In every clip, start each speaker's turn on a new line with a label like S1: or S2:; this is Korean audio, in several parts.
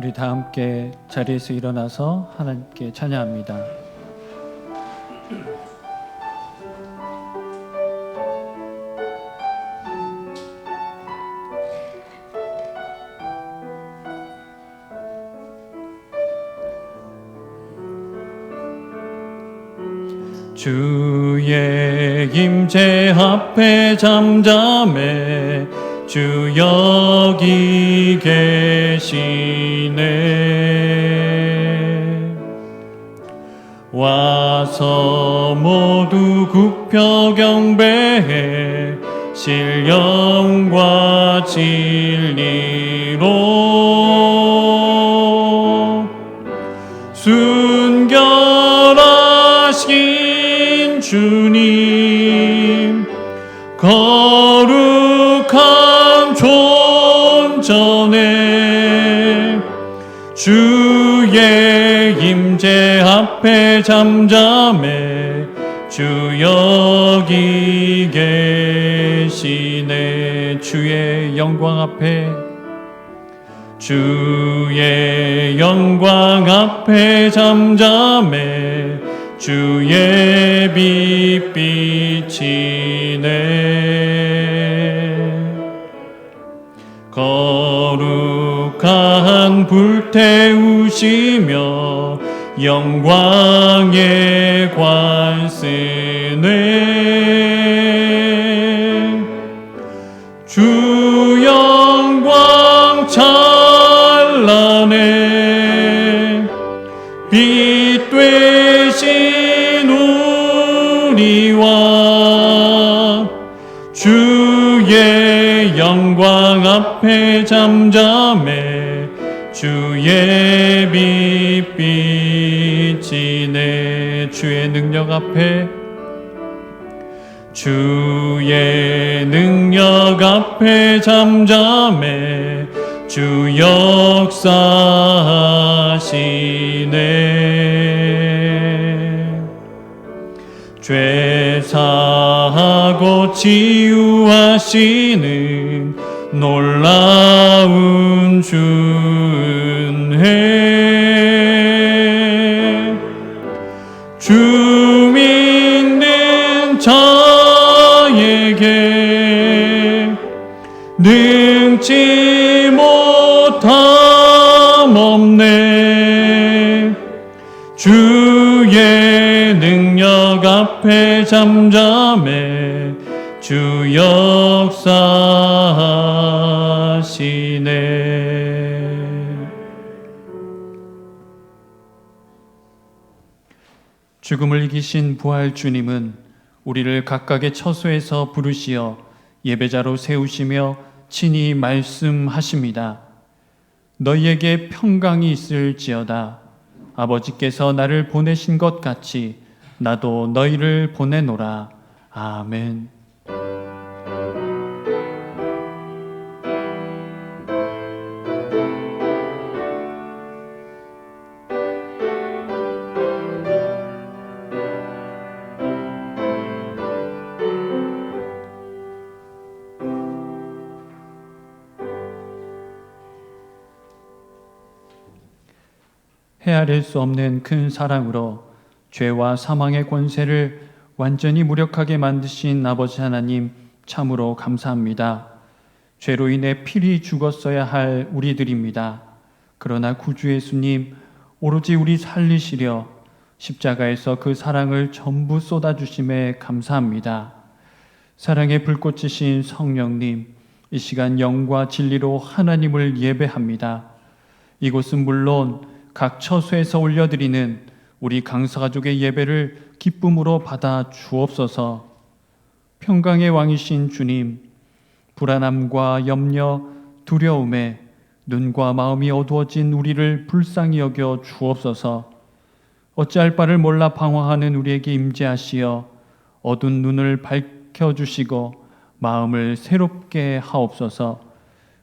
S1: 우리 다 함께 자리에서 일어나서 하나님께 찬양합니다. 주의 임재 앞에 잠잠해 주 여기 계시네. 와서 모두 굽혀 경배해 신령과 진리로 순결하신 주님 거룩한 존전에 주의 임재 앞에 잠잠해 주 여기 계시네. 주의 영광 앞에 주의 영광 앞에 잠잠해 주의 빛 비치네. 거룩한 불 태우시며 영광의 관 쓰네. 주 영광 찬란해 빛 되신 우리와 주의 영광 앞에 잠잠해 주의 빛 비치네. 주의 능력 앞에 주의 능력 앞에 잠잠해 주 역사하시네. 죄 사하고 치유하시는 놀라운 준혜. 주 믿는 자에게 능치 못함 없네. 주의 능력 앞에 잠잠해 주 역사하시네. 죽음을 이기신 부활 주님은 우리를 각각의 처소에서 부르시어 예배자로 세우시며 친히 말씀하십니다. 너희에게 평강이 있을지어다. 아버지께서 나를 보내신 것 같이 나도 너희를 보내노라. 아멘. 헤아릴 수 없는 큰 사랑으로 죄와 사망의 권세를 완전히 무력하게 만드신 아버지 하나님 참으로 감사합니다. 죄로 인해 필히 죽었어야 할 우리들입니다. 그러나 구주 예수님 오로지 우리 살리시려 십자가에서 그 사랑을 전부 쏟아주심에 감사합니다. 사랑의 불꽃이신 성령님, 이 시간 영과 진리로 하나님을 예배합니다. 이곳은 물론 각 처소에서 올려드리는 우리 강사가족의 예배를 기쁨으로 받아 주옵소서. 평강의 왕이신 주님, 불안함과 염려, 두려움에 눈과 마음이 어두워진 우리를 불쌍히 여겨 주옵소서. 어찌할 바를 몰라 방황하는 우리에게 임재하시어 어두운 눈을 밝혀주시고 마음을 새롭게 하옵소서.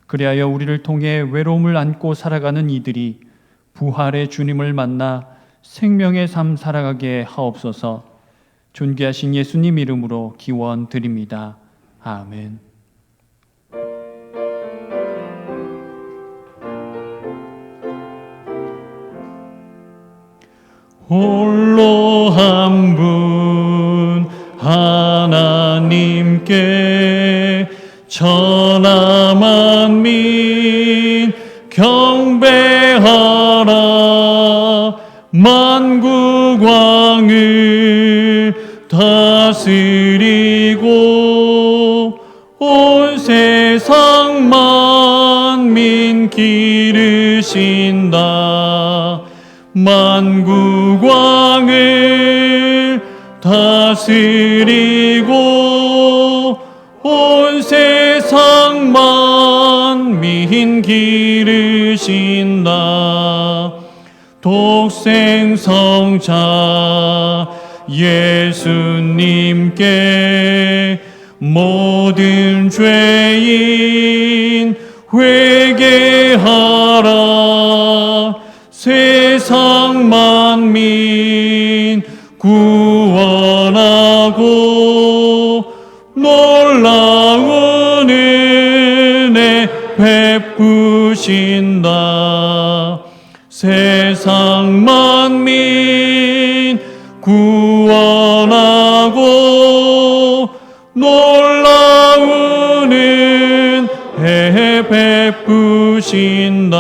S1: 그리하여 우리를 통해 외로움을 안고 살아가는 이들이 부활의 주님을 만나 생명의 삶 살아가게 하옵소서. 존귀하신 예수님 이름으로 기원 드립니다. 아멘. 홀로 한 분 하나님께 천하 만민 경배하라. 만국 왕을 다스리고 온 세상 만민 기르신다. 만국 왕을 다스리고 온 세상 만민 기르신다. 독생성자 예수님께 모든 죄인 회개하라. 세상 만민 구원하고 놀라운 은혜 베푸신다. 세상 만민 구원하고 놀라운 은혜 베푸신다.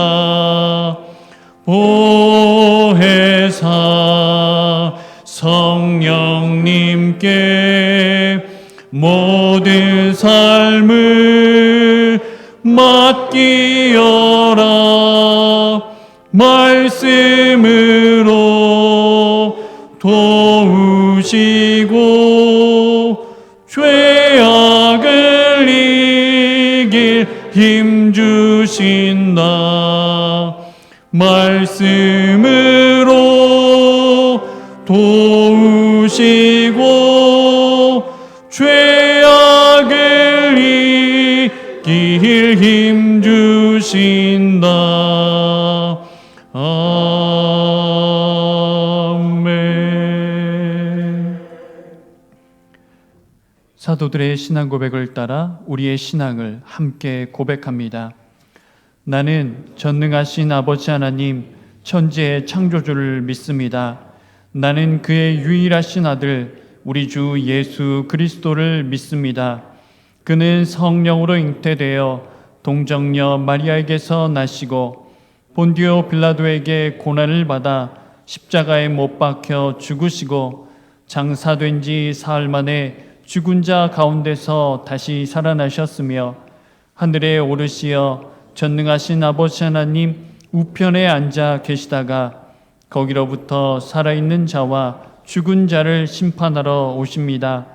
S1: 보혜사 성령님께 모든 삶을 맡기어라. 말씀으로 도우시고 죄악을 이길 힘 주신다. 말씀으로 도우시고 죄악을 이길 힘 주신다. 아멘. 사도들의 신앙 고백을 따라 우리의 신앙을 함께 고백합니다. 나는 전능하신 아버지 하나님 천지의 창조주를 믿습니다. 나는 그의 유일하신 아들 우리 주 예수 그리스도를 믿습니다. 그는 성령으로 잉태되어 동정녀 마리아에게서 나시고 본디오 빌라도에게 고난을 받아 십자가에 못 박혀 죽으시고 장사된 지 사흘 만에 죽은 자 가운데서 다시 살아나셨으며 하늘에 오르시어 전능하신 아버지 하나님 우편에 앉아 계시다가 거기로부터 살아있는 자와 죽은 자를 심판하러 오십니다.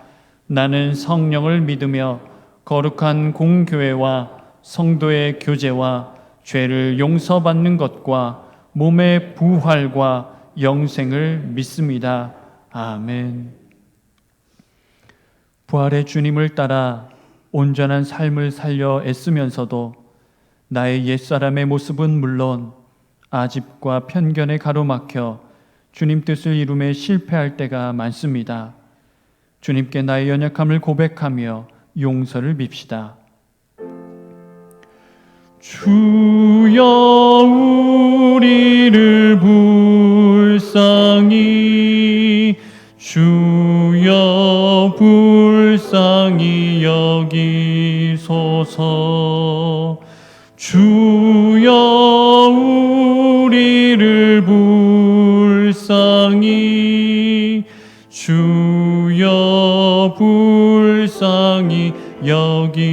S1: 나는 성령을 믿으며 거룩한 공교회와 성도의 교제와 죄를 용서받는 것과 몸의 부활과 영생을 믿습니다. 아멘. 부활의 주님을 따라 온전한 삶을 살려 애쓰면서도 나의 옛사람의 모습은 물론 아집과 편견에 가로막혀 주님 뜻을 이룸에 실패할 때가 많습니다. 주님께 나의 연약함을 고백하며 용서를 빕시다. 주여 우리를 불쌍히 주여 불쌍히 여기소서. 주여 우리를 불쌍히 주여 불쌍히 여기소서.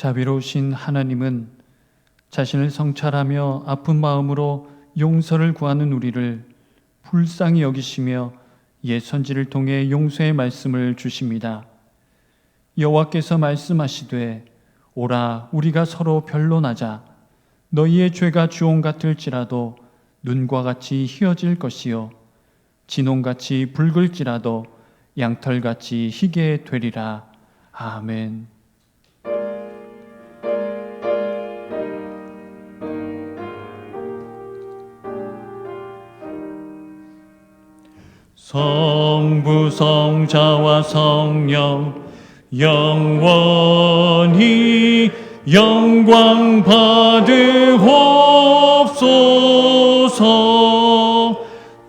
S1: 자비로우신 하나님은 자신을 성찰하며 아픈 마음으로 용서를 구하는 우리를 불쌍히 여기시며 옛 선지를 통해 용서의 말씀을 주십니다. 여호와께서 말씀하시되 오라 우리가 서로 변론하자. 너희의 죄가 주홍 같을지라도 눈과 같이 희어질 것이요 진홍같이 붉을지라도 양털같이 희게 되리라. 아멘. 성부 성자와 성령 영원히 영광 받으옵소서.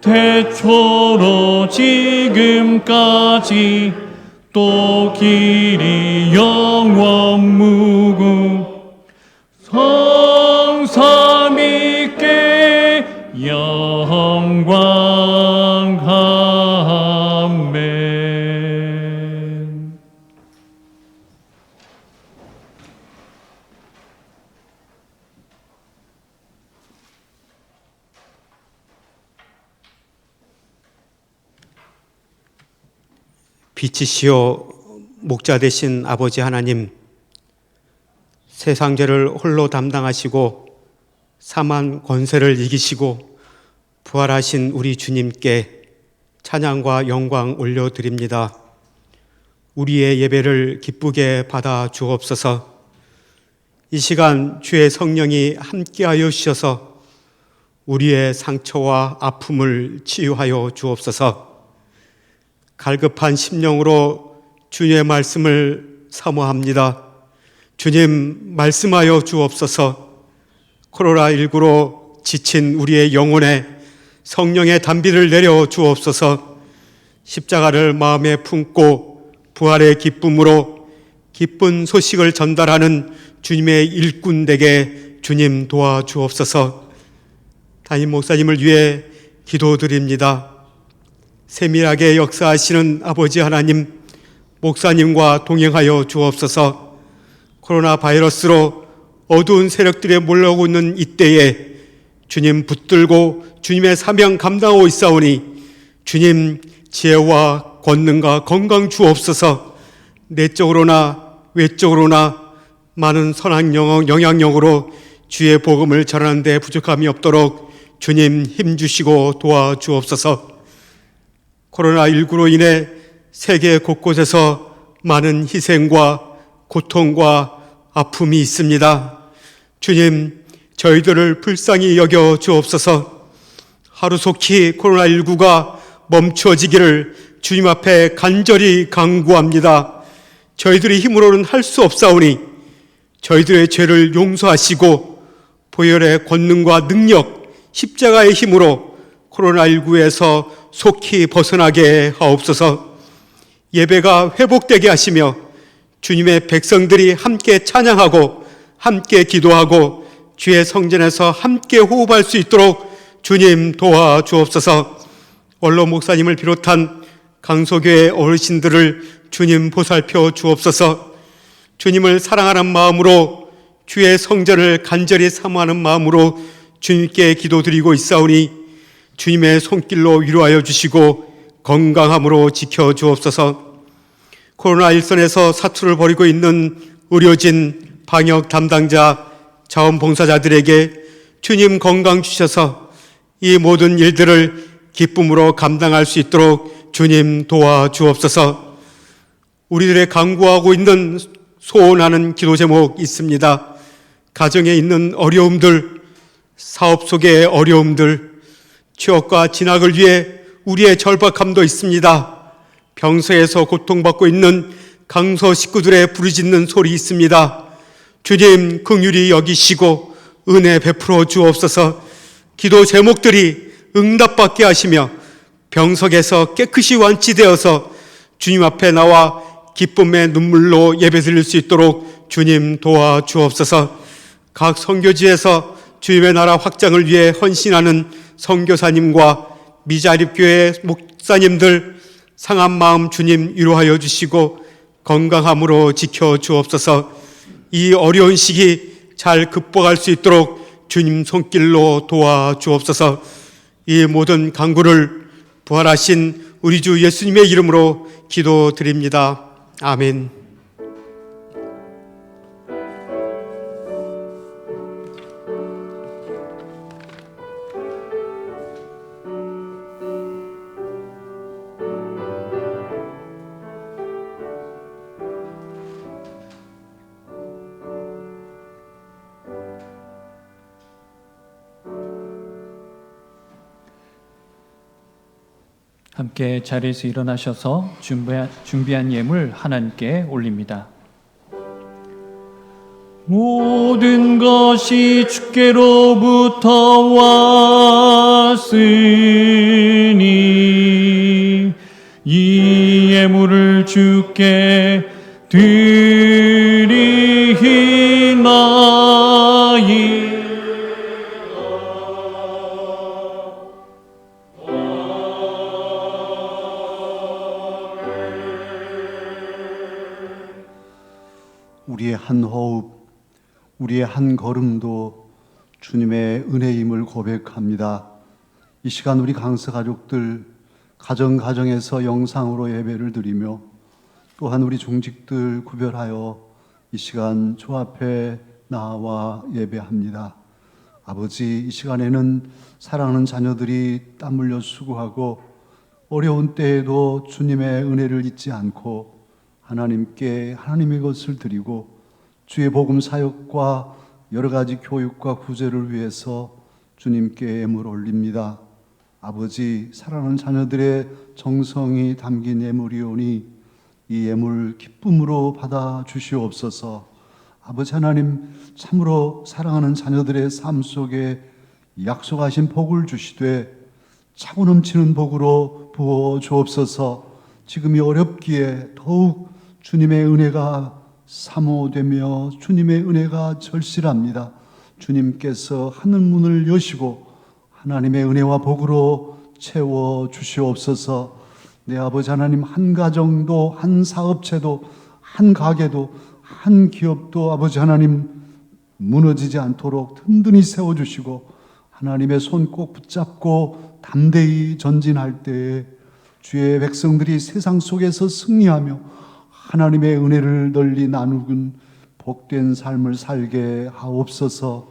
S1: 태초로 지금까지 또 길이 영원 무궁 성삼위께 영광. 아멘.
S2: 빛이시여 목자 되신 아버지 하나님, 세상 죄를 홀로 담당하시고 사만 권세를 이기시고 부활하신 우리 주님께 찬양과 영광 올려드립니다. 우리의 예배를 기쁘게 받아 주옵소서. 이 시간 주의 성령이 함께하여 주셔서 우리의 상처와 아픔을 치유하여 주옵소서. 갈급한 심령으로 주님의 말씀을 사모합니다. 주님 말씀하여 주옵소서. 코로나19로 지친 우리의 영혼에 성령의 단비를 내려 주옵소서. 십자가를 마음에 품고 부활의 기쁨으로 기쁜 소식을 전달하는 주님의 일꾼 되게 주님 도와주옵소서. 담임 목사님을 위해 기도드립니다. 세밀하게 역사하시는 아버지 하나님, 목사님과 동행하여 주옵소서. 코로나 바이러스로 어두운 세력들이 몰려오고 있는 이때에 주님 붙들고 주님의 사명 감당하고 있사오니 주님 지혜와 권능과 건강 주옵소서. 내적으로나 외적으로나 많은 선한 영향력으로 주의 복음을 전하는 데 부족함이 없도록 주님 힘주시고 도와주옵소서. 코로나19로 인해 세계 곳곳에서 많은 희생과 고통과 아픔이 있습니다. 주님, 저희들을 불쌍히 여겨 주옵소서. 하루속히 코로나19가 멈춰지기를 주님 앞에 간절히 간구합니다. 저희들의 힘으로는 할 수 없사오니 저희들의 죄를 용서하시고 보혈의 권능과 능력, 십자가의 힘으로 코로나19에서 속히 벗어나게 하옵소서. 예배가 회복되게 하시며 주님의 백성들이 함께 찬양하고 함께 기도하고 주의 성전에서 함께 호흡할 수 있도록 주님 도와주옵소서. 원로 목사님을 비롯한 강소교회 어르신들을 주님 보살펴 주옵소서. 주님을 사랑하는 마음으로 주의 성전을 간절히 사모하는 마음으로 주님께 기도드리고 있사오니 주님의 손길로 위로하여 주시고 건강함으로 지켜 주옵소서. 코로나 일선에서 사투를 벌이고 있는 의료진, 방역 담당자, 자원봉사자들에게 주님 건강 주셔서 이 모든 일들을 기쁨으로 감당할 수 있도록 주님 도와주옵소서. 우리들의 간구하고 있는 소원하는 기도 제목 있습니다. 가정에 있는 어려움들, 사업 속의 어려움들, 취업과 진학을 위해 우리의 절박함도 있습니다. 병서에서 고통받고 있는 강서 식구들의 부르짖는 소리 있습니다. 주님 긍휼히 여기시고 은혜 베풀어 주옵소서. 기도 제목들이 응답받게 하시며 병석에서 깨끗이 완치되어서 주님 앞에 나와 기쁨의 눈물로 예배드릴 수 있도록 주님 도와주옵소서. 각 선교지에서 주님의 나라 확장을 위해 헌신하는 선교사님과 미자립교회 목사님들 상한 마음 주님 위로하여 주시고 건강함으로 지켜 주옵소서. 이 어려운 시기 잘 극복할 수 있도록 주님 손길로 도와주옵소서. 이 모든 간구를 부활하신 우리 주 예수님의 이름으로 기도드립니다. 아멘.
S1: 함께 자리에서 일어나셔서 준비한 예물 하나님께 올립니다. 모든 것이 주께로부터 왔으니 이 예물을 주께 드리나이.
S3: 우리의 한 호흡, 우리의 한 걸음도 주님의 은혜임을 고백합니다. 이 시간 우리 강서 가족들 가정에서 영상으로 예배를 드리며 또한 우리 중직들 구별하여 이 시간 주 앞에 나와 예배합니다. 아버지, 이 시간에는 사랑하는 자녀들이 땀 흘려 수고하고 어려운 때에도 주님의 은혜를 잊지 않고 하나님께 하나님의 것을 드리고 주의 복음 사역과 여러 가지 교육과 구제를 위해서 주님께 예물 올립니다. 아버지, 사랑하는 자녀들의 정성이 담긴 예물이오니 이 예물 기쁨으로 받아 주시옵소서. 아버지 하나님, 참으로 사랑하는 자녀들의 삶 속에 약속하신 복을 주시되 차고 넘치는 복으로 부어 주옵소서. 지금이 어렵기에 더욱 주님의 은혜가 사모되며 주님의 은혜가 절실합니다. 주님께서 하늘 문을 여시고 하나님의 은혜와 복으로 채워 주시옵소서. 내 아버지 하나님, 한 가정도, 한 사업체도, 한 가게도, 한 기업도 아버지 하나님 무너지지 않도록 든든히 세워주시고 하나님의 손 꼭 붙잡고 담대히 전진할 때에 주의 백성들이 세상 속에서 승리하며 하나님의 은혜를 널리 나누는 복된 삶을 살게 하옵소서.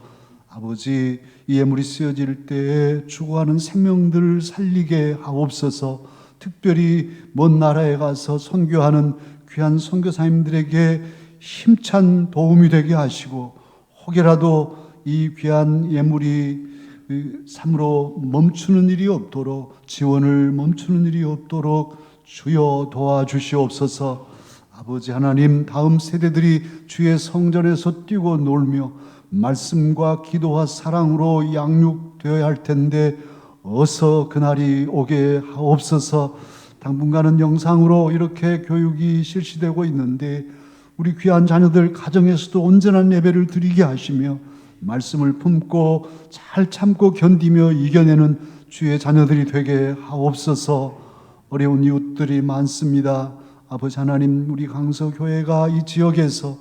S3: 아버지, 이 예물이 쓰여질 때에 죽어가는 생명들을 살리게 하옵소서. 특별히 먼 나라에 가서 선교하는 귀한 선교사님들에게 힘찬 도움이 되게 하시고 혹여라도 이 귀한 예물이 참으로 멈추는 일이 없도록, 지원을 멈추는 일이 없도록 주여 도와주시옵소서. 아버지 하나님, 다음 세대들이 주의 성전에서 뛰고 놀며 말씀과 기도와 사랑으로 양육되어야 할 텐데 어서 그날이 오게 하옵소서. 당분간은 영상으로 이렇게 교육이 실시되고 있는데 우리 귀한 자녀들 가정에서도 온전한 예배를 드리게 하시며 말씀을 품고 잘 참고 견디며 이겨내는 주의 자녀들이 되게 하옵소서. 어려운 이웃들이 많습니다. 아버지 하나님, 우리 강서교회가 이 지역에서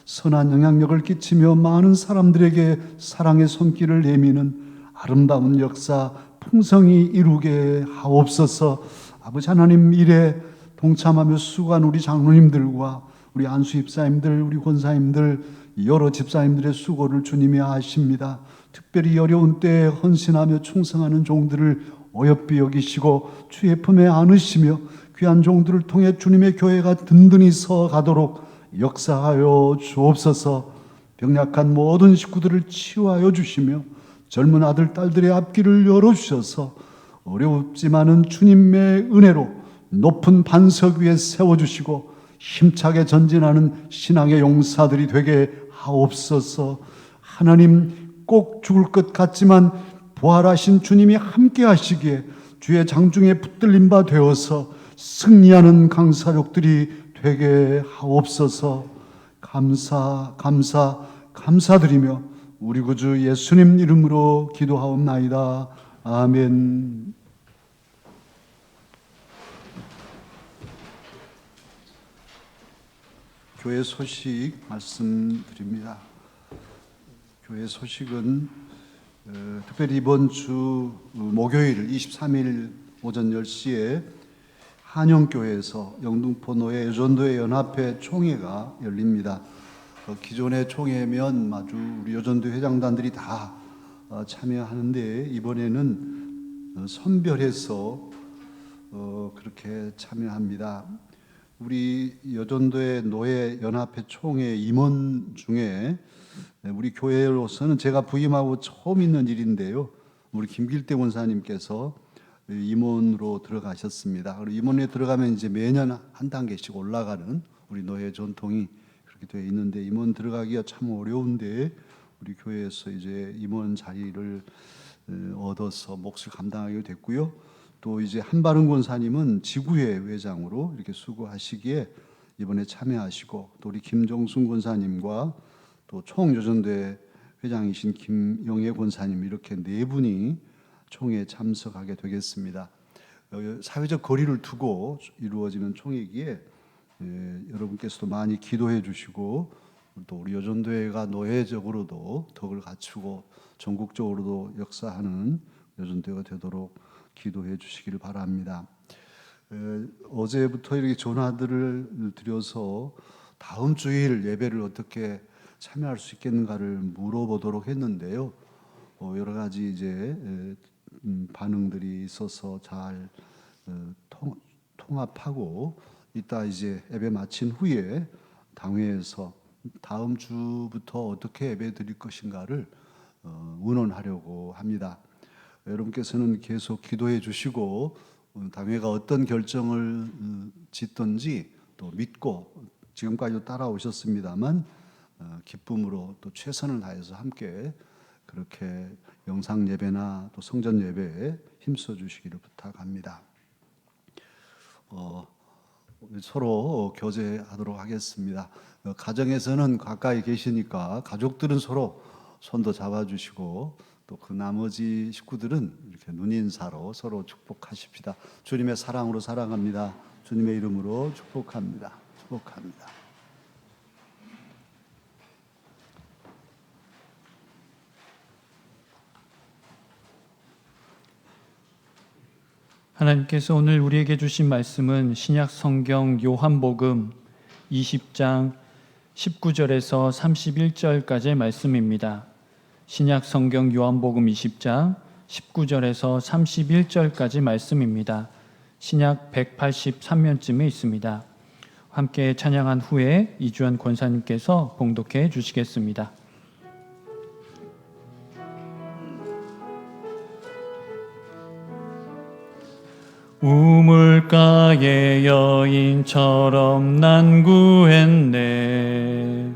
S3: 선한 영향력을 끼치며 많은 사람들에게 사랑의 손길을 내미는 아름다운 역사 풍성히 이루게 하옵소서. 아버지 하나님, 일에 동참하며 수고한 우리 장로님들과 우리 안수 집사님들, 우리 권사님들, 여러 집사님들의 수고를 주님이 아십니다. 특별히 어려운 때에 헌신하며 충성하는 종들을 어여삐 여기시고 주의 품에 안으시며 귀한 종들을 통해 주님의 교회가 든든히 서가도록 역사하여 주옵소서. 병약한 모든 식구들을 치유하여 주시며 젊은 아들, 딸들의 앞길을 열어주셔서 어렵지만은 주님의 은혜로 높은 반석 위에 세워주시고 힘차게 전진하는 신앙의 용사들이 되게 하옵소서. 하나님, 꼭 죽을 것 같지만 부활하신 주님이 함께 하시기에 주의 장중에 붙들린 바 되어서 승리하는 강사족들이 되게 하옵소서. 감사드리며 우리 구주 예수님 이름으로 기도하옵나이다. 아멘. 교회 소식 말씀드립니다. 교회 소식은 특별히 이번 주 목요일 23일 오전 10시에 한영교회에서 영등포 노예 여전도회 연합회 총회가 열립니다. 기존의 총회면 아주 우리 여전도회 회장단들이 다 참여하는데 이번에는 선별해서 그렇게 참여합니다. 우리 여전도회 노예 연합회 총회 임원 중에 우리 교회로서는 제가 부임하고 처음 있는 일인데요. 우리 김길대 원사님께서 임원으로 들어가셨습니다. 그리고 임원에 들어가면 이제 매년 한 단계씩 올라가는 우리 노예 전통이 그렇게 되어 있는데 임원 들어가기가 참 어려운데 우리 교회에서 이제 임원 자리를 얻어서 몫을 감당하게 됐고요. 또 이제 한바른 권사님은 지구회 회장으로 이렇게 수고하시기에 이번에 참여하시고 또 우리 김종순 권사님과 또 총여전대 회장이신 김영애 권사님 이렇게 네 분이 총회에 참석하게 되겠습니다. 사회적 거리를 두고 이루어지는 총회이기에 여러분께서도 많이 기도해 주시고 또 우리 여전도회가 노예적으로도 덕을 갖추고 전국적으로도 역사하는 여전도회가 되도록 기도해 주시기를 바랍니다. 어제부터 이렇게 전화들을 드려서 다음 주일 예배를 어떻게 참여할 수 있겠는가를 물어보도록 했는데요. 여러 가지 이제 반응들이 있어서 잘 통합하고 이따 이제 예배 마친 후에 당회에서 다음 주부터 어떻게 예배 드릴 것인가를 의논하려고 합니다. 여러분께서는 계속 기도해 주시고 당회가 어떤 결정을 짓든지 또 믿고 지금까지도 따라오셨습니다만 기쁨으로 또 최선을 다해서 함께 그렇게 영상 예배나 또 성전 예배에 힘써 주시기를 부탁합니다. 서로 교제하도록 하겠습니다. 가정에서는 가까이 계시니까 가족들은 서로 손도 잡아주시고 또 그 나머지 식구들은 이렇게 눈인사로 서로 축복하십시다. 주님의 사랑으로 사랑합니다. 주님의 이름으로 축복합니다. 축복합니다.
S1: 하나님께서 오늘 우리에게 주신 말씀은 신약 성경 요한복음 20장 19절에서 31절까지의 말씀입니다. 신약 성경 요한복음 20장 19절에서 31절까지 말씀입니다. 신약 183면쯤에 있습니다. 함께 찬양한 후에 이주환 권사님께서 봉독해 주시겠습니다. 우물가의 여인처럼 난 구했네.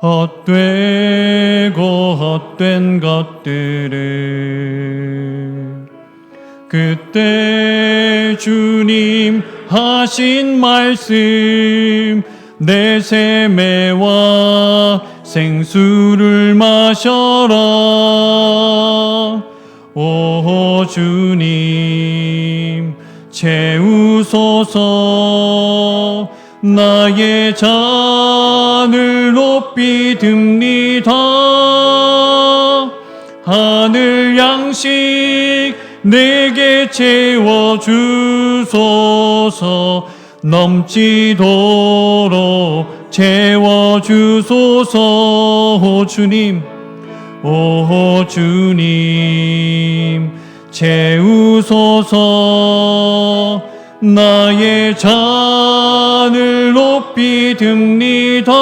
S1: 헛되고 헛된 것들을 그때 주님 하신 말씀 내 세매와 생수를 마셔라. 오 주님 채우소서. 나의 잔을 높이 듭니다. 하늘 양식 내게 채워주소서. 넘치도록 채워주소서. 오 주님, 오 주님 채우소서. 나의 잔을 높이 듭니다.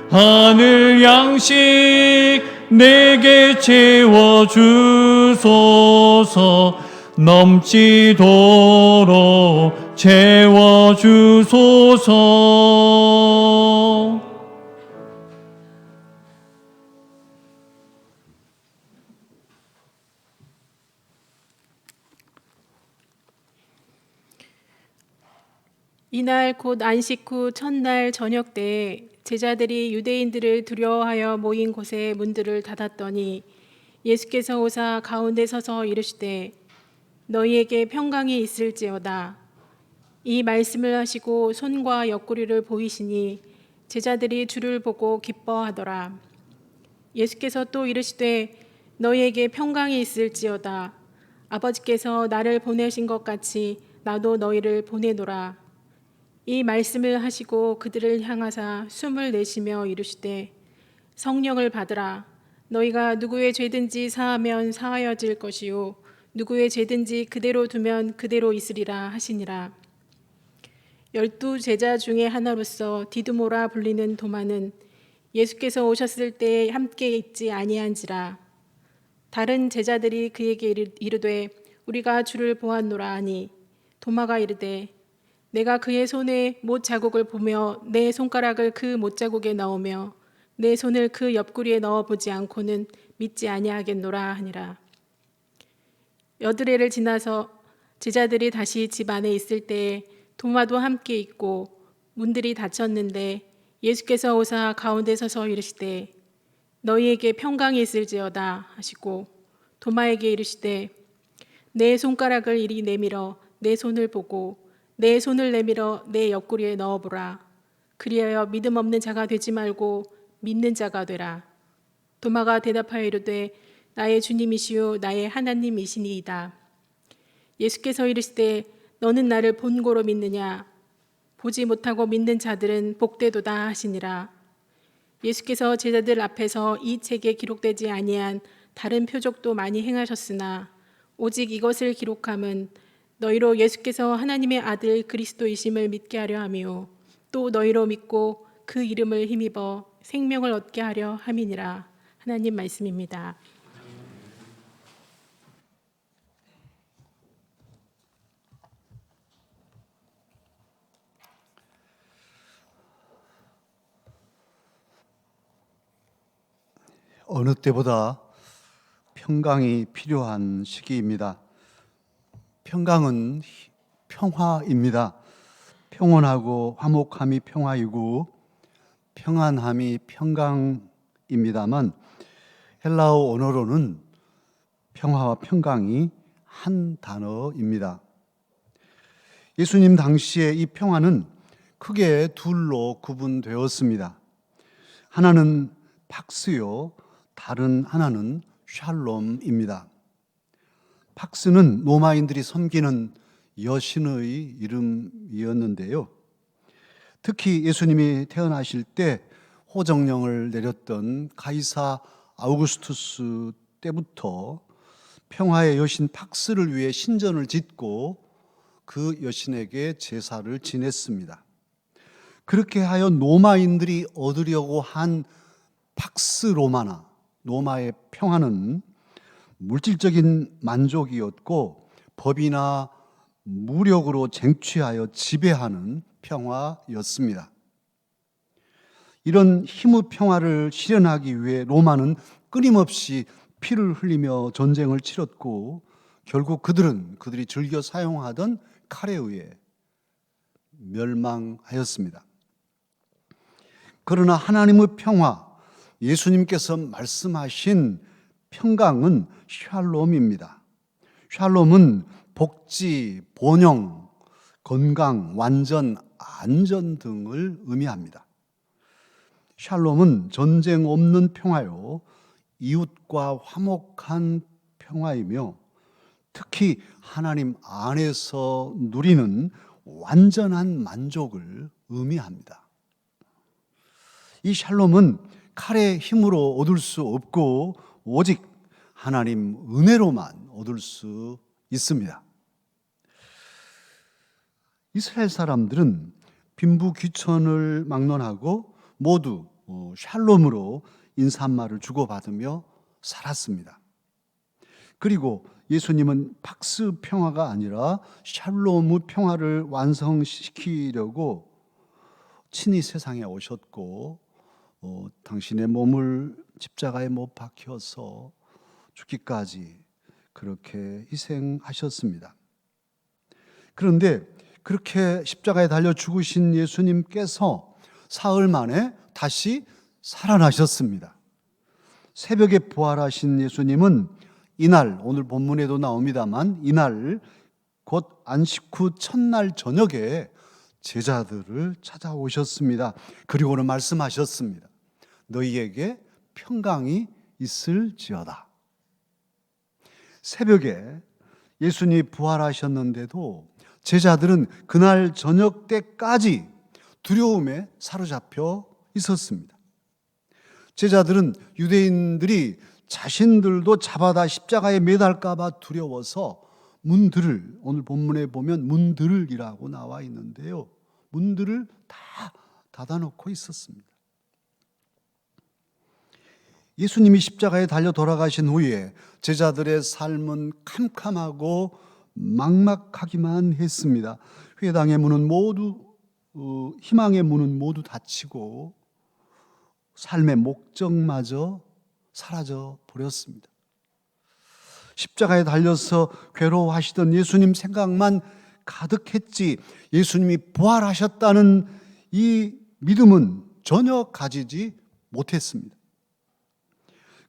S1: 하늘 양식 내게 채워주소서. 넘치도록 채워주소서.
S4: 이날 곧 안식 후 첫날 저녁 때에 제자들이 유대인들을 두려워하여 모인 곳에 문들을 닫았더니 예수께서 오사 가운데 서서 이르시되 너희에게 평강이 있을지어다. 이 말씀을 하시고 손과 옆구리를 보이시니 제자들이 주를 보고 기뻐하더라. 예수께서 또 이르시되 너희에게 평강이 있을지어다. 아버지께서 나를 보내신 것 같이 나도 너희를 보내노라. 이 말씀을 하시고 그들을 향하사 숨을 내쉬며 이르시되 성령을 받으라. 너희가 누구의 죄든지 사하면 사하여질 것이요 누구의 죄든지 그대로 두면 그대로 있으리라 하시니라. 12 제자 중에 하나로서 디두모라 불리는 도마는 예수께서 오셨을 때 함께 있지 아니한지라. 다른 제자들이 그에게 이르되 우리가 주를 보았노라 하니 도마가 이르되 내가 그의 손에 못 자국을 보며 내 손가락을 그 못 자국에 넣으며 내 손을 그 옆구리에 넣어 보지 않고는 믿지 아니하겠노라 하니라. 여드레를 지나서 제자들이 다시 집 안에 있을 때에 도마도 함께 있고 문들이 닫혔는데 예수께서 오사 가운데 서서 이르시되 너희에게 평강이 있을지어다 하시고 도마에게 이르시되 내 손가락을 이리 내밀어 내 손을 보고 내 손을 내밀어 내 옆구리에 넣어보라. 그리하여 믿음 없는 자가 되지 말고 믿는 자가 되라. 도마가 대답하여 이르되 나의 주님이시요 나의 하나님이시니이다. 예수께서 이르시되 너는 나를 본고로 믿느냐? 보지 못하고 믿는 자들은 복되도다 하시니라. 예수께서 제자들 앞에서 이 책에 기록되지 아니한 다른 표적도 많이 행하셨으나 오직 이것을 기록함은 너희로 예수께서 하나님의 아들 그리스도이심을 믿게 하려 함이요 또 너희로 믿고 그 이름을 힘입어 생명을 얻게 하려 함이니라. 하나님 말씀입니다.
S3: 어느 때보다 평강이 필요한 시기입니다. 평강은 평화입니다. 평온하고 화목함이 평화이고 평안함이 평강입니다만 헬라어 언어로는 평화와 평강이 한 단어입니다. 예수님 당시에 이 평화는 크게 둘로 구분되었습니다. 하나는 팍스요, 다른 하나는 샬롬입니다. 팍스는 로마인들이 섬기는 여신의 이름이었는데요. 특히 예수님이 태어나실 때 호정령을 내렸던 가이사 아우구스투스 때부터 평화의 여신 팍스를 위해 신전을 짓고 그 여신에게 제사를 지냈습니다. 그렇게 하여 로마인들이 얻으려고 한 팍스 로마나 로마의 평화는 물질적인 만족이었고 법이나 무력으로 쟁취하여 지배하는 평화였습니다. 이런 힘의 평화를 실현하기 위해 로마는 끊임없이 피를 흘리며 전쟁을 치렀고 결국 그들이 즐겨 사용하던 칼에 의해 멸망하였습니다. 그러나 하나님의 평화, 예수님께서 말씀하신 평강은 샬롬입니다. 샬롬은 복지, 번영, 건강, 완전, 안전 등을 의미합니다. 샬롬은 전쟁 없는 평화요, 이웃과 화목한 평화이며 특히 하나님 안에서 누리는 완전한 만족을 의미합니다. 이 샬롬은 칼의 힘으로 얻을 수 없고 오직 하나님 은혜로만 얻을 수 있습니다. 이스라엘 사람들은 빈부귀천을 막론하고 모두 샬롬으로 인사말을 주고받으며 살았습니다. 그리고 예수님은 팍스 평화가 아니라 샬롬의 평화를 완성시키려고 친히 세상에 오셨고 당신의 몸을 십자가에 못 박혀서 죽기까지 그렇게 희생하셨습니다. 그런데 그렇게 십자가에 달려 죽으신 예수님께서 사흘 만에 다시 살아나셨습니다. 새벽에 부활하신 예수님은 이날, 오늘 본문에도 나옵니다만 이날 곧 안식 후 첫날 저녁에 제자들을 찾아오셨습니다. 그리고는 말씀하셨습니다. 너희에게 평강이 있을지어다. 새벽에 예수님이 부활하셨는데도 제자들은 그날 저녁 때까지 두려움에 사로잡혀 있었습니다. 제자들은 유대인들이 자신들도 잡아다 십자가에 매달까 봐 두려워서 문들을, 오늘 본문에 보면 문들이라고 나와 있는데요, 문들을 다 닫아놓고 있었습니다. 예수님이 십자가에 달려 돌아가신 후에 제자들의 삶은 캄캄하고 막막하기만 했습니다. 회당의 문은 모두, 희망의 문은 모두 닫히고 삶의 목적마저 사라져 버렸습니다. 십자가에 달려서 괴로워하시던 예수님 생각만 가득했지 예수님이 부활하셨다는 이 믿음은 전혀 가지지 못했습니다.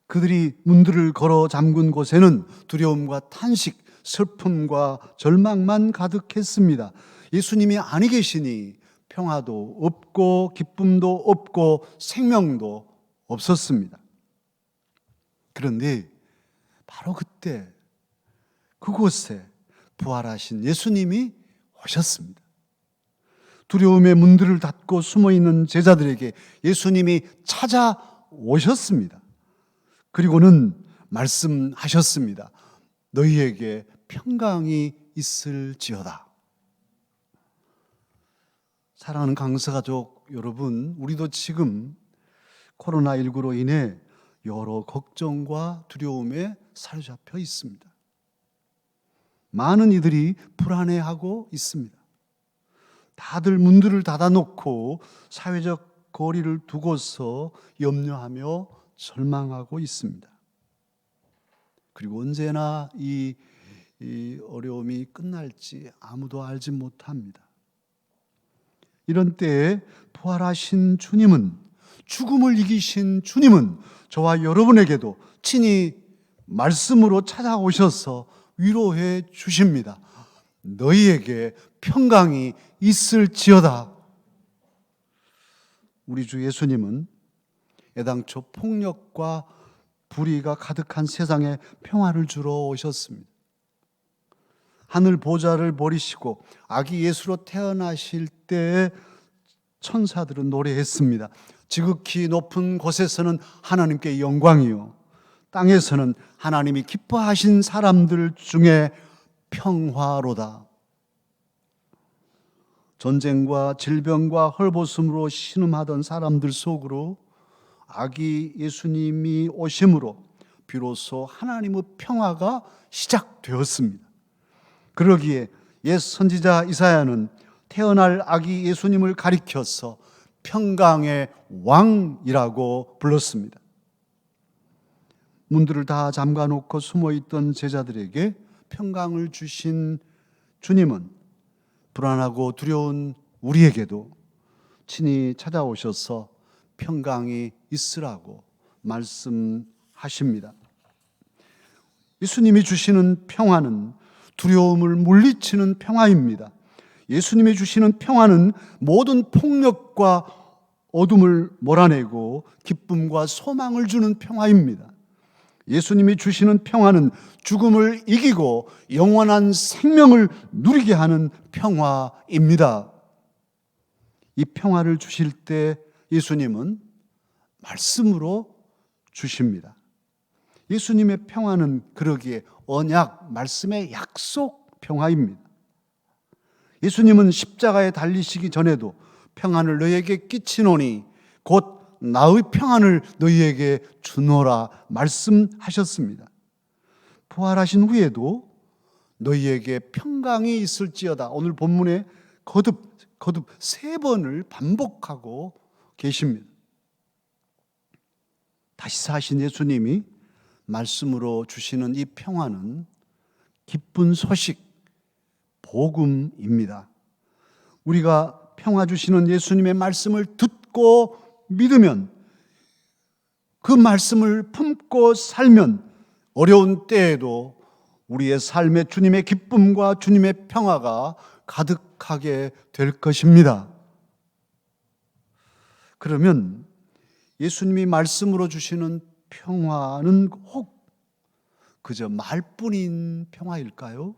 S3: 그들이 문들을 걸어 잠근 곳에는 두려움과 탄식, 슬픔과 절망만 가득했습니다. 예수님이 아니 계시니 평화도 없고 기쁨도 없고 생명도 없었습니다. 그런데 바로 그때 그곳에 부활하신 예수님이 오셨습니다. 두려움의 문들을 닫고 숨어있는 제자들에게 예수님이 찾아오셨습니다. 그리고는 말씀하셨습니다. 너희에게 평강이 있을지어다. 사랑하는 강서가족 여러분, 우리도 지금 코로나19로 인해 여러 걱정과 두려움에 사로잡혀 있습니다. 많은 이들이 불안해하고 있습니다. 다들 문들을 닫아놓고 사회적 거리를 두고서 염려하며 절망하고 있습니다. 그리고 언제나 이 어려움이 끝날지 아무도 알지 못합니다. 이런 때에 부활하신 주님은, 죽음을 이기신 주님은 저와 여러분에게도 친히 말씀으로 찾아오셔서 위로해 주십니다. 너희에게 평강이 있을지어다. 우리 주 예수님은 애당초 폭력과 불의가 가득한 세상에 평화를 주러 오셨습니다. 하늘 보좌를 버리시고 아기 예수로 태어나실 때 천사들은 노래했습니다. 지극히 높은 곳에서는 하나님께 영광이요, 땅에서는 하나님이 기뻐하신 사람들 중에 평화로다. 전쟁과 질병과 헐벗음으로 신음하던 사람들 속으로 아기 예수님이 오심으로 비로소 하나님의 평화가 시작되었습니다. 그러기에 옛 선지자 이사야는 태어날 아기 예수님을 가리켜서 평강의 왕이라고 불렀습니다. 문들을 다 잠가놓고 숨어있던 제자들에게 평강을 주신 주님은 불안하고 두려운 우리에게도 친히 찾아오셔서 평강이 있으라고 말씀하십니다. 예수님이 주시는 평화는 두려움을 물리치는 평화입니다. 예수님이 주시는 평화는 모든 폭력과 어둠을 몰아내고 기쁨과 소망을 주는 평화입니다. 예수님이 주시는 평화는 죽음을 이기고 영원한 생명을 누리게 하는 평화입니다. 이 평화를 주실 때 예수님은 말씀으로 주십니다. 예수님의 평화는 그러기에 언약, 말씀의 약속 평화입니다. 예수님은 십자가에 달리시기 전에도 평안을 너희에게 끼치노니 곧 나의 평안을 너희에게 주노라 말씀하셨습니다. 부활하신 후에도 너희에게 평강이 있을지어다. 오늘 본문에 거듭 3번을 반복하고 계십니다. 다시 사신 예수님이 말씀으로 주시는 이 평화는 기쁜 소식, 복음입니다. 우리가 평화 주시는 예수님의 말씀을 듣고 믿으면, 그 말씀을 품고 살면 어려운 때에도 우리의 삶에 주님의 기쁨과 주님의 평화가 가득하게 될 것입니다. 그러면 예수님이 말씀으로 주시는 평화는 혹 그저 말뿐인 평화일까요?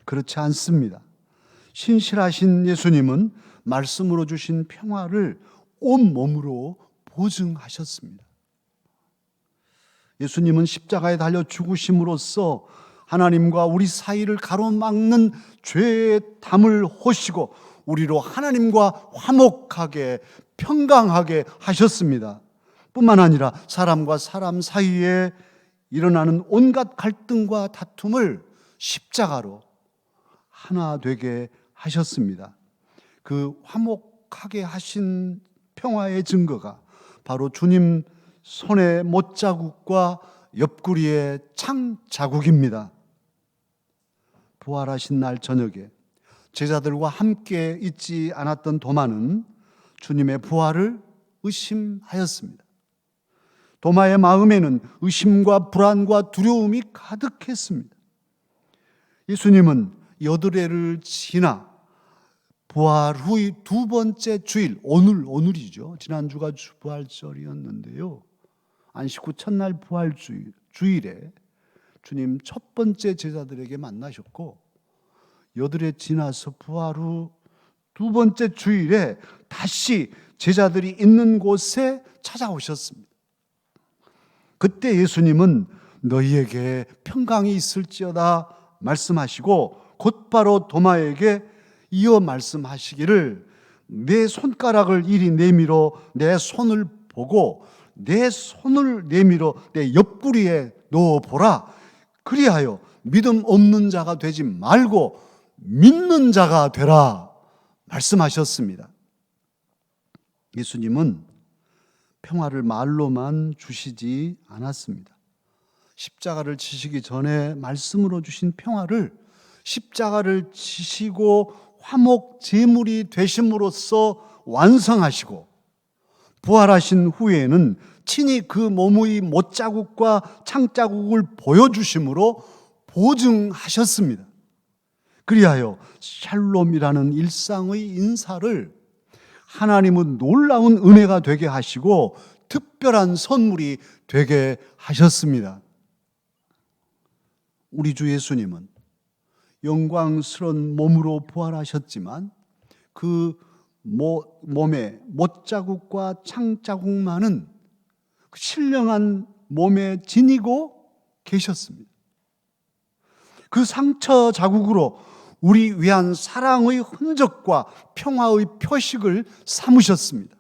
S3: 그렇지 않습니다. 신실하신 예수님은 말씀으로 주신 평화를 온몸으로 보증하셨습니다. 예수님은 십자가에 달려 죽으심으로써 하나님과 우리 사이를 가로막는 죄의 담을 호시고 우리로 하나님과 화목하게 평강하게 하셨습니다. 뿐만 아니라 사람과 사람 사이에 일어나는 온갖 갈등과 다툼을 십자가로 하나 되게 하셨습니다. 그 화목하게 하신 평화의 증거가 바로 주님 손의 못자국과 옆구리의 창 자국입니다. 부활하신 날 저녁에 제자들과 함께 있지 않았던 도마는 주님의 부활을 의심하였습니다. 도마의 마음에는 의심과 불안과 두려움이 가득했습니다. 예수님은 여드레를 지나 부활 후의 두 번째 주일, 오늘이죠. 지난주가 부활절이었는데요. 안식 후 첫날 부활 주일에 주님 첫 번째 제자들에게 만나셨고, 여드레 지나서 부활 후 두 번째 주일에 다시 제자들이 있는 곳에 찾아오셨습니다. 그때 예수님은 너희에게 평강이 있을지어다 말씀하시고 곧바로 도마에게 이어 말씀하시기를 내 손가락을 이리 내밀어 내 손을 보고 내 손을 내밀어 내 옆구리에 넣어보라. 그리하여 믿음 없는 자가 되지 말고 믿는 자가 되라 말씀하셨습니다. 예수님은 평화를 말로만 주시지 않았습니다. 십자가를 지시기 전에 말씀으로 주신 평화를 십자가를 지시고 화목 제물이 되심으로써 완성하시고, 부활하신 후에는 친히 그 몸의 못자국과 창자국을 보여주심으로 보증하셨습니다. 그리하여 샬롬이라는 일상의 인사를 하나님은 놀라운 은혜가 되게 하시고 특별한 선물이 되게 하셨습니다. 우리 주 예수님은 영광스러운 몸으로 부활하셨지만 그 몸에 못자국과 창자국만은 신령한 몸에 지니고 계셨습니다. 그 상처 자국으로 우리 위한 사랑의 흔적과 평화의 표식을 삼으셨습니다.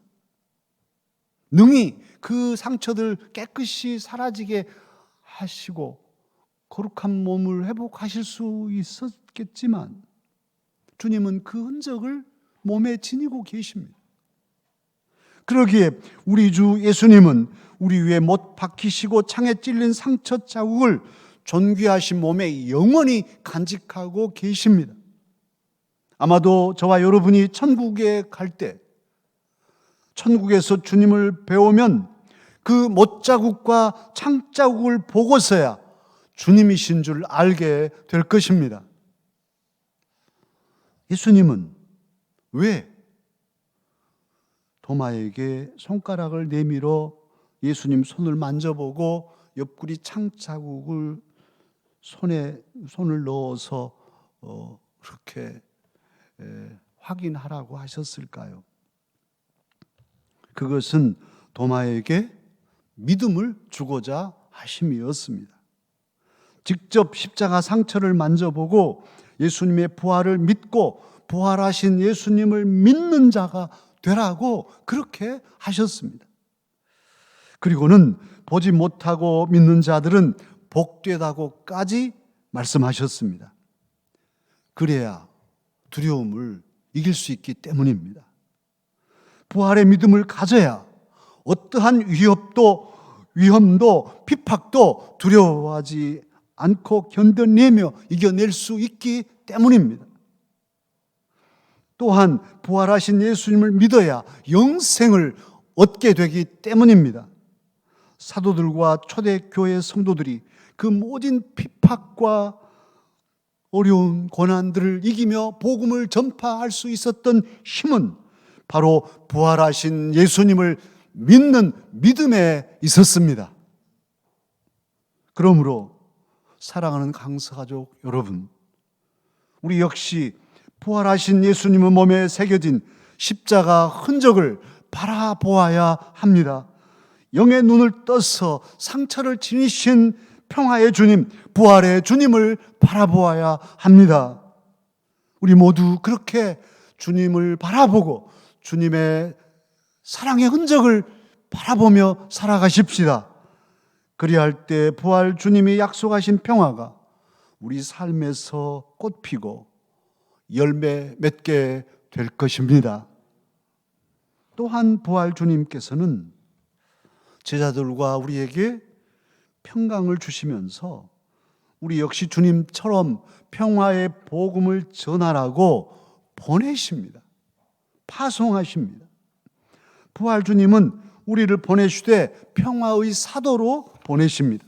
S3: 능히 그 상처들 깨끗이 사라지게 하시고 거룩한 몸을 회복하실 수 있었겠지만 주님은 그 흔적을 몸에 지니고 계십니다. 그러기에 우리 주 예수님은 우리 위에 못 박히시고 창에 찔린 상처 자국을 존귀하신 몸에 영원히 간직하고 계십니다. 아마도 저와 여러분이 천국에 갈 때 천국에서 주님을 배우면 그 못자국과 창자국을 보고서야 주님이신 줄 알게 될 것입니다. 예수님은 왜 도마에게 손가락을 내밀어 예수님 손을 만져보고 옆구리 창자국을 손을 넣어서 그렇게 확인하라고 하셨을까요? 그것은 도마에게 믿음을 주고자 하심이었습니다. 직접 십자가 상처를 만져보고 예수님의 부활을 믿고 부활하신 예수님을 믿는 자가 되라고 그렇게 하셨습니다. 그리고는 보지 못하고 믿는 자들은 복되다고까지 말씀하셨습니다. 그래야 두려움을 이길 수 있기 때문입니다. 부활의 믿음을 가져야 어떠한 위험도 핍박도 두려워하지 않고 견뎌내며 이겨낼 수 있기 때문입니다. 또한 부활하신 예수님을 믿어야 영생을 얻게 되기 때문입니다. 사도들과 초대교회 성도들이 그 모든 핍박과 어려운 고난들을 이기며 복음을 전파할 수 있었던 힘은 바로 부활하신 예수님을 믿는 믿음에 있었습니다. 그러므로 사랑하는 강서가족 여러분, 우리 역시 부활하신 예수님의 몸에 새겨진 십자가 흔적을 바라보아야 합니다. 영의 눈을 떠서 상처를 지니신 평화의 주님, 부활의 주님을 바라보아야 합니다. 우리 모두 그렇게 주님을 바라보고 주님의 사랑의 흔적을 바라보며 살아가십시다. 그리할 때 부활 주님이 약속하신 평화가 우리 삶에서 꽃피고 열매 맺게 될 것입니다. 또한 부활 주님께서는 제자들과 우리에게 평강을 주시면서 우리 역시 주님처럼 평화의 복음을 전하라고 보내십니다. 파송하십니다. 부활 주님은 우리를 보내시되 평화의 사도로 보내십니다.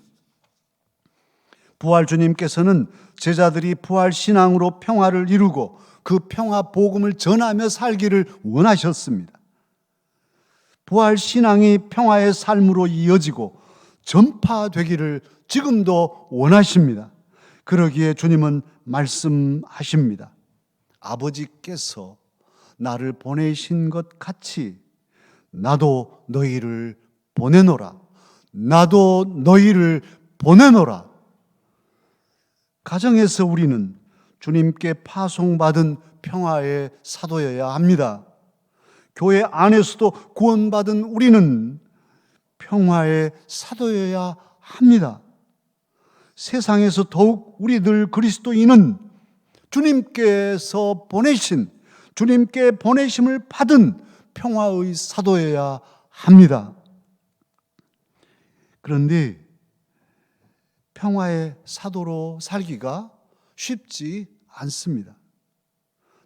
S3: 부활 주님께서는 제자들이 부활 신앙으로 평화를 이루고 그 평화 복음을 전하며 살기를 원하셨습니다. 부활 신앙이 평화의 삶으로 이어지고 전파되기를 지금도 원하십니다. 그러기에 주님은 말씀하십니다. 아버지께서 나를 보내신 것 같이 나도 너희를 보내노라. 나도 너희를 보내노라. 가정에서 우리는 주님께 파송받은 평화의 사도여야 합니다. 교회 안에서도 구원받은 우리는 평화의 사도여야 합니다. 세상에서 더욱 우리들 그리스도인은 주님께서 보내신, 주님께 보내심을 받은 평화의 사도여야 합니다. 그런데 평화의 사도로 살기가 쉽지 않습니다.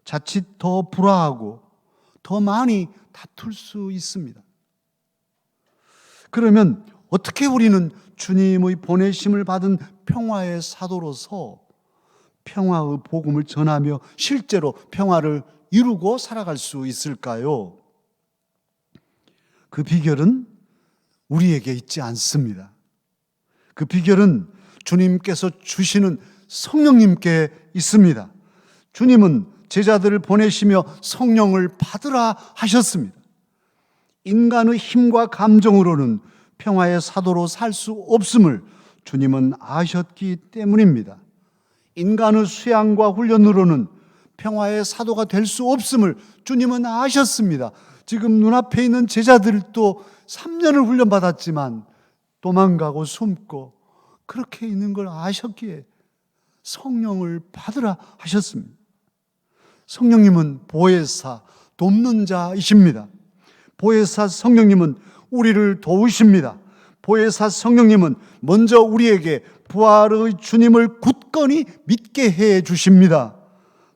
S3: 자칫 더 불화하고 더 많이 다툴 수 있습니다. 그러면 어떻게 우리는 주님의 보내심을 받은 평화의 사도로서 평화의 복음을 전하며 실제로 평화를 이루고 살아갈 수 있을까요? 그 비결은 우리에게 있지 않습니다. 그 비결은 주님께서 주시는 성령님께 있습니다. 주님은 제자들을 보내시며 성령을 받으라 하셨습니다. 인간의 힘과 감정으로는 평화의 사도로 살 수 없음을 주님은 아셨기 때문입니다. 인간의 수양과 훈련으로는 평화의 사도가 될 수 없음을 주님은 아셨습니다. 지금 눈앞에 있는 제자들도 3년을 훈련받았지만 도망가고 숨고 그렇게 있는 걸 아셨기에 성령을 받으라 하셨습니다. 성령님은 보혜사, 돕는 자이십니다. 보혜사 성령님은 우리를 도우십니다. 보혜사 성령님은 먼저 우리에게 부활의 주님을 굳건히 믿게 해 주십니다.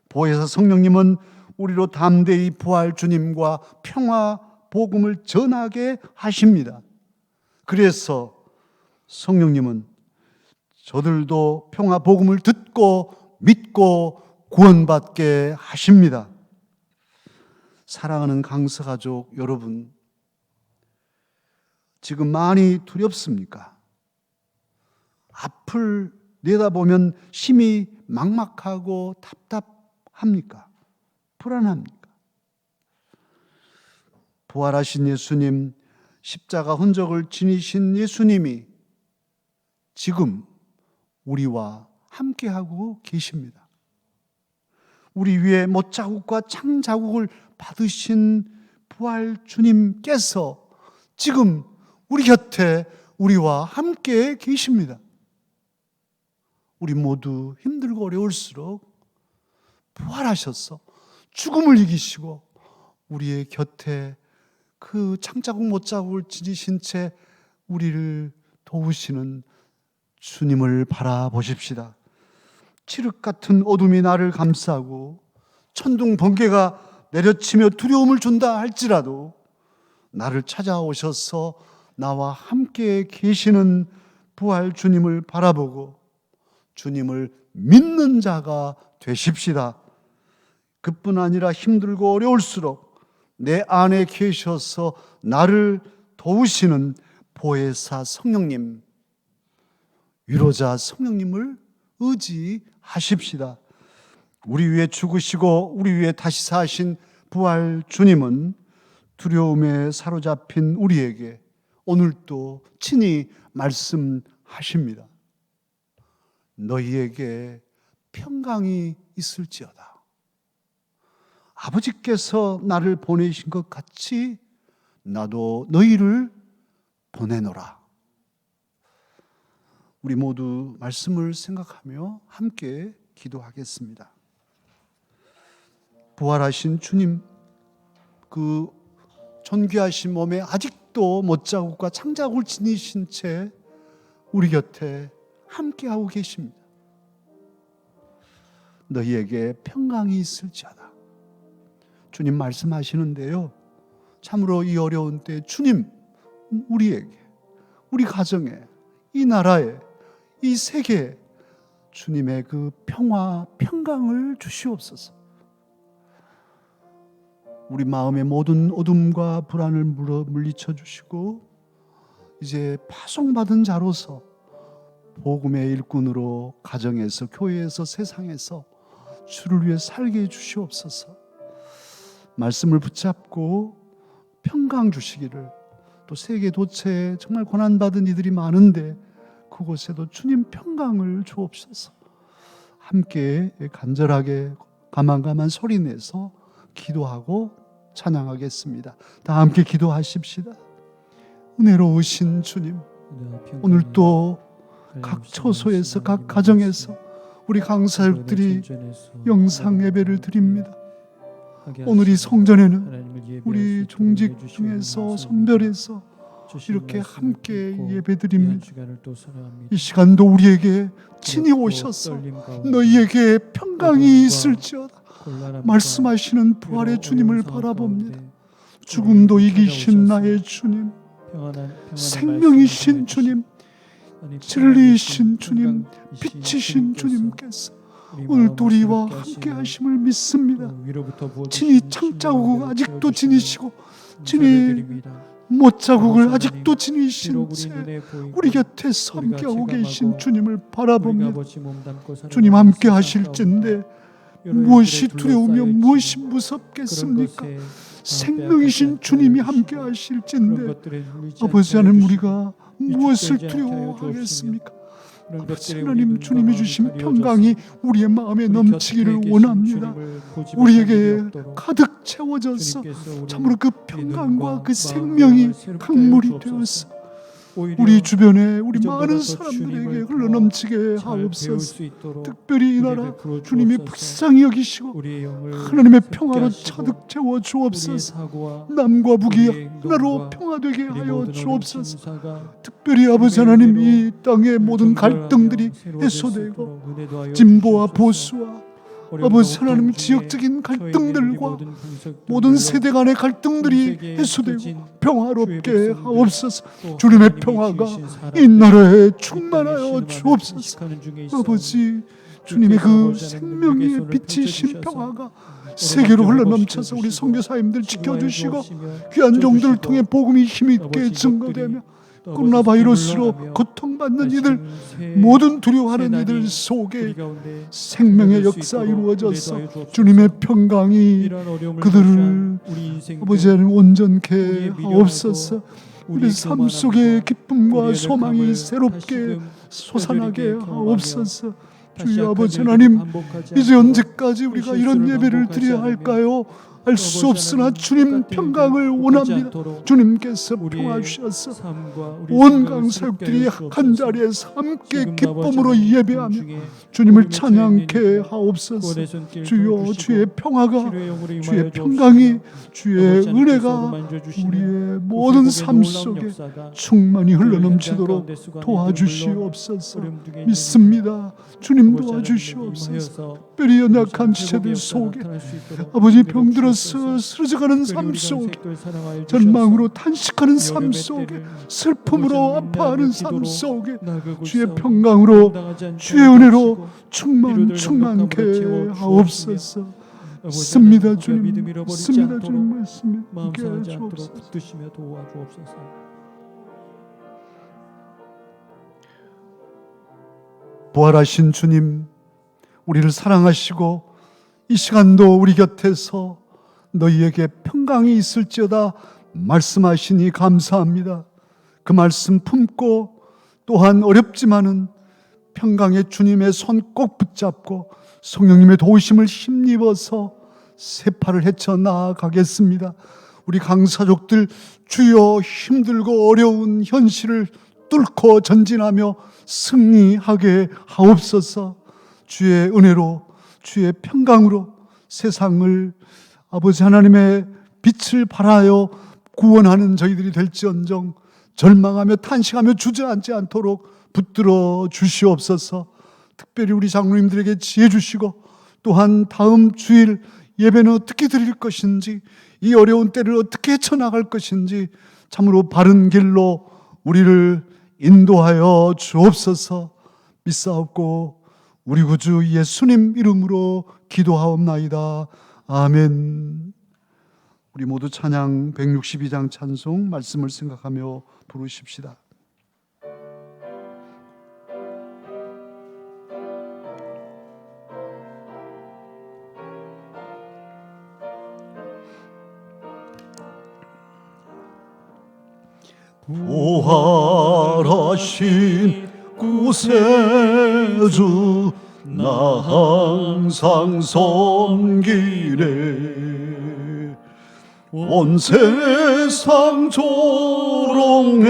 S3: 보혜사 성령님은 우리로 담대히 부활 주님과 평화 복음을 전하게 하십니다. 그래서 성령님은 저들도 평화 복음을 듣고 믿고 구원받게 하십니다. 사랑하는 강서가족 여러분, 지금 많이 두렵습니까? 앞을 내다보면 심히 막막하고 답답합니까? 불안합니까? 부활하신 예수님, 십자가 흔적을 지니신 예수님이 지금 우리와 함께하고 계십니다. 우리 위에 못자국과 창자국을 받으신 부활 주님께서 지금 우리 곁에 우리와 함께 계십니다. 우리 모두 힘들고 어려울수록 부활하셔서 죽음을 이기시고 우리의 곁에 그 창자국 못자국을 지니신 채 우리를 도우시는 주님을 바라보십시다. 칠흑 같은 어둠이 나를 감싸고 천둥 번개가 내려치며 두려움을 준다 할지라도 나를 찾아오셔서 나와 함께 계시는 부활 주님을 바라보고 주님을 믿는 자가 되십시다. 그뿐 아니라 힘들고 어려울수록 내 안에 계셔서 나를 도우시는 보혜사 성령님, 위로자 성령님을 의지하십시다. 우리 위해 죽으시고 우리 위해 다시 사신 부활 주님은 두려움에 사로잡힌 우리에게 오늘도 친히 말씀하십니다. 너희에게 평강이 있을지어다. 아버지께서 나를 보내신 것 같이 나도 너희를 보내노라. 우리 모두 말씀을 생각하며 함께 기도하겠습니다. 부활하신 주님, 그 존귀하신 몸에 아직도 못자국과 창자국을 지니신 채 우리 곁에 함께하고 계십니다. 너희에게 평강이 있을지어다. 주님 말씀하시는데요, 참으로 이 어려운 때 주님 우리에게, 우리 가정에, 이 나라에, 이 세계에 주님의 그 평화, 평강을 주시옵소서. 우리 마음의 모든 어둠과 불안을 물리쳐 주시고 이제 파송받은 자로서 복음의 일꾼으로 가정에서, 교회에서, 세상에서 주를 위해 살게 해주시옵소서. 말씀을 붙잡고 평강 주시기를, 또 세계 도처에 정말 고난받은 이들이 많은데 그곳에도 주님 평강을 주옵소서. 함께 간절하게 가만가만 소리내서 기도하고 찬양하겠습니다. 다 함께 기도하십시다. 은혜로우신 주님, 오늘 또 각 처소에서, 각 가정에서 우리 강사역들이 영상 예배를 드립니다. 오늘 이 성전에는 우리 종직 중에서 선별해서 이렇게 함께 예배드립니다. 이 시간도 우리에게 친히 오셔서 너희에게 평강이 있을지어다 말씀하시는 부활의 주님을 바라봅니다. 죽음도 이기신 나의 주님, 생명이신 주님, 진리이신 주님, 빛이신 주님께서 오늘도 우리와 함께 하심을 믿습니다. 친히 창자국을 아직도 지니시고 친히 못자국을 아직도 지니신 채 우리 곁에서 함께하고 계신 주님을 바라봅니다. 주님 함께 하실진데 무엇이 두려우며 무엇이 무섭겠습니까? 생명이신 주님이 함께 하실진데 아버지 하나님, 우리가 무엇을 두려워하겠습니까? 아버지 하나님, 주님이 주신 평강이 우리의 마음에 넘치기를 원합니다. 우리에게 가득 채워져서 참으로 그 평강과 그 생명이 강물이 되어서 우리 주변에 우리 많은 사람들에게 흘러넘치게 하옵소서. 특별히 이 나라 주님이 불쌍히 여기시고 하나님의 평화로 가득 채워 주옵소서. 남과 북이 하나로 평화되게 하여 주옵소서. 특별히 아버지 하나님, 이 땅의 모든 갈등들이 해소되고 진보와 보수와 아버지 하나님, 지역적인 갈등들과 모든 세대 간의 갈등들이 해소되고 평화롭게 하옵소서. 주님의 평화가 이 나라에 충만하여 주옵소서. 아버지, 주님의 그 생명의 빛이신 평화가 세계로 흘러넘쳐서 우리 선교사님들 지켜주시고 귀한 종들을 통해 복음이 힘있게 증거되며 코로나 바이러스로 고통받는 이들, 모든 두려워하는 이들 속에 생명의 역사 이루어져서 주님의 평강이 그들을 아버지 하나님 온전케 하옵소서. 우리 삶 속에 기쁨과 소망이 새롭게 솟아나게 하옵소서. 주여 아버지 하나님, 이제 언제까지 우리가 이런 예배를 드려야 할까요? 알 수 없으나 주님 평강을 원합니다. 주님께서 평화 주셔서 온 강사역들이 한 자리에서 함께 기쁨으로 예배하며 주님을 찬양케 하옵소서. 주여, 주의 평화가, 주의 평강이, 주의 은혜가 우리의 모든 삶 속에 충만히 흘러넘치도록 도와주시옵소서. 믿습니다. 주님 도와주시옵소서. 특별히 연약한 지체들 속에 아버지 병들어 쓰러져가는 삶 속에, 절망으로 탄식하는 삶 속에, 슬픔으로 아파하는 삶 속에 주의 평강으로, 주의 은혜로 충만케 하옵소서. 씁니다 주님, 씁니다 주님. 말씀에 함께하여 주옵소서.
S1: 붙드시며 도와주옵소서.
S3: 부활하신 주님, 우리를 사랑하시고 이 시간도 우리 곁에서 너희에게 평강이 있을지어다 말씀하시니 감사합니다. 그 말씀 품고 또한 어렵지만은 평강의 주님의 손 꼭 붙잡고 성령님의 도우심을 힘입어서 세파를 헤쳐 나아가겠습니다. 우리 강사족들, 주여 힘들고 어려운 현실을 뚫고 전진하며 승리하게 하옵소서. 주의 은혜로, 주의 평강으로 세상을 아버지 하나님의 빛을 발하여 구원하는 저희들이 될지언정 절망하며 탄식하며 주저앉지 않도록 붙들어 주시옵소서. 특별히 우리 장로님들에게 지혜 주시고, 또한 다음 주일 예배는 어떻게 드릴 것인지, 이 어려운 때를 어떻게 헤쳐나갈 것인지 참으로 바른 길로 우리를 인도하여 주옵소서. 믿사옵고 우리 구주 예수님 이름으로 기도하옵나이다. 아멘. 우리 모두 찬양 162장 찬송 말씀을 생각하며 부르십시다. 부활하신 구세주 나 항상 섬기네. 온 세상 조롱해도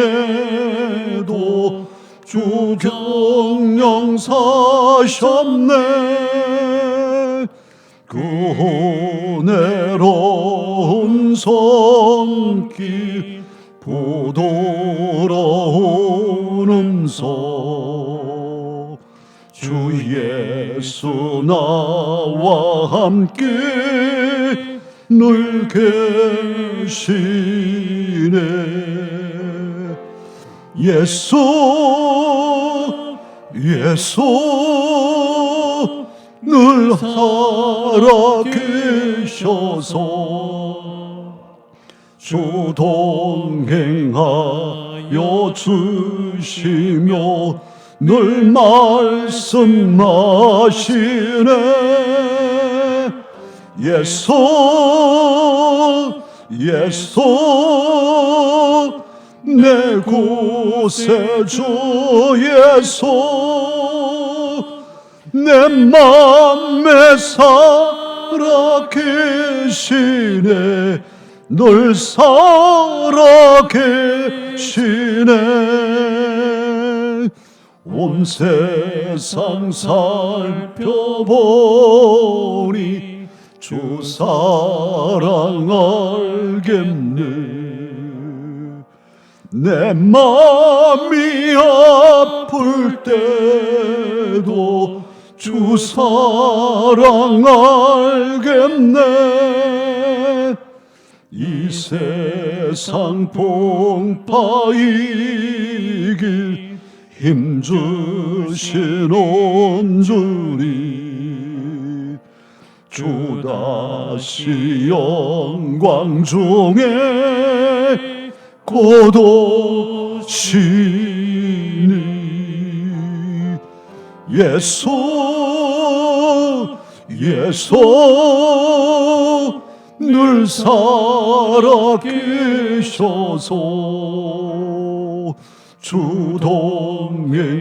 S3: 주 경영 사셨네. 그 은혜로운 손길 부드러운 음성 주 예수 나와 함께 늘 계시네. 예수 늘 살아 계셔서 주 동행하여 주시며 늘 말씀하시네. 예수 내 구세주 예수 내 맘에 살아 계시네. 늘 살아 계시네. 온 세상 살펴보니 주 사랑 알겠네. 내 맘이 아플 때도 주 사랑 알겠네. 이 세상 풍파이길 힘주신 온주님 주 다시 영광 중에 곧 오시니. 예수 늘 살아 계셔서 주 동행하여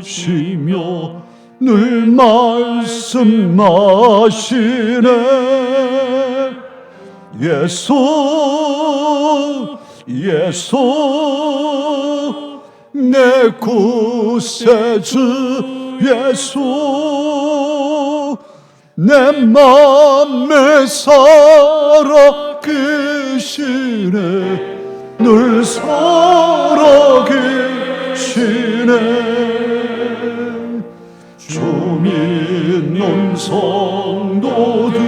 S3: 주시며 늘 말씀하시네. 예수 내 구세주 예수 내 맘에 살아 계시네. 늘 살아 계시네. 주민 성도들아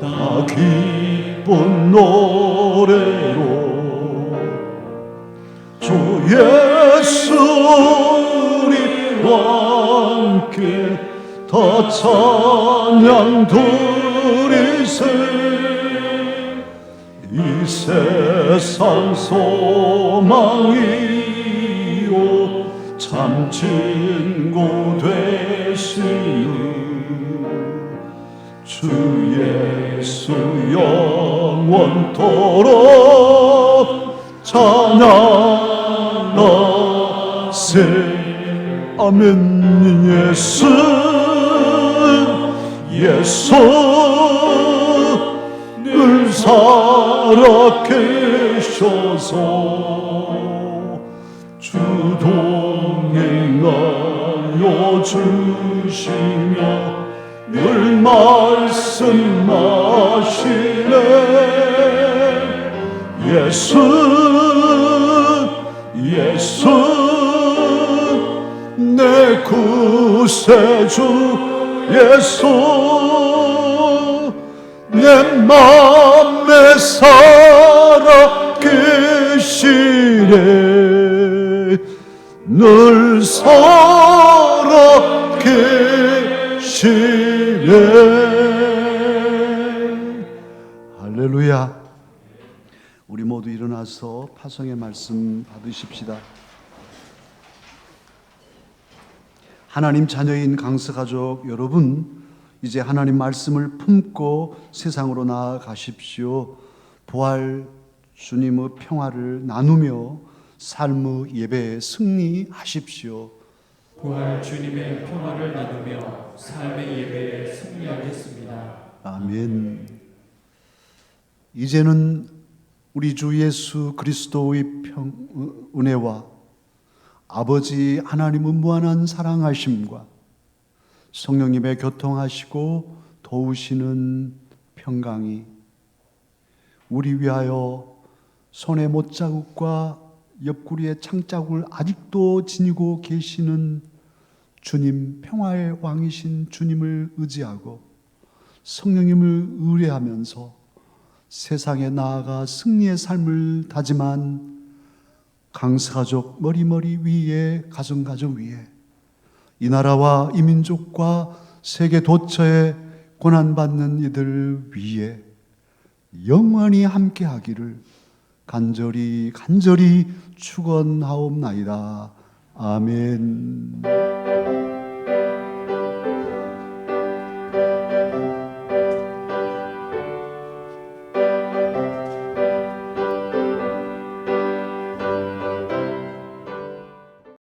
S3: 다 기쁜 노래로 주 예수 우리와 함께 다 찬양 드리세. 이 세상 소망이요 참 친구 되시는 주 예수 영원토록 찬양하세. 아멘. 예수 늘 살아계셔서 주 동행하여 주시며 늘 말씀하시네. 예수 내 구세주 예수 내 맘에 살아 계시네. 늘 살아 계시네. 할렐루야. 우리 모두 일어나서 파송의 말씀 받으십시다. 하나님 자녀인 강서가족 여러분, 이제 하나님 말씀을 품고 세상으로 나아가십시오. 부활 주님의 평화를 나누며 삶의 예배에 승리하십시오.
S1: 부활 주님의 평화를 나누며 삶의 예배에 승리하겠습니다.
S3: 아멘. 이제는 우리 주 예수 그리스도의 은혜와 아버지 하나님의 무한한 사랑하심과 성령님의 교통하시고 도우시는 평강이 우리 위하여 손의 못자국과 옆구리의 창자국을 아직도 지니고 계시는 주님, 평화의 왕이신 주님을 의지하고 성령님을 의뢰하면서 세상에 나아가 승리의 삶을 다짐한 강서가족 머리머리 위에 가정 위에 이 나라와 이 민족과 세계 도처에 고난받는 이들 위에 영원히 함께하기를 간절히 축원하옵나이다. 아멘.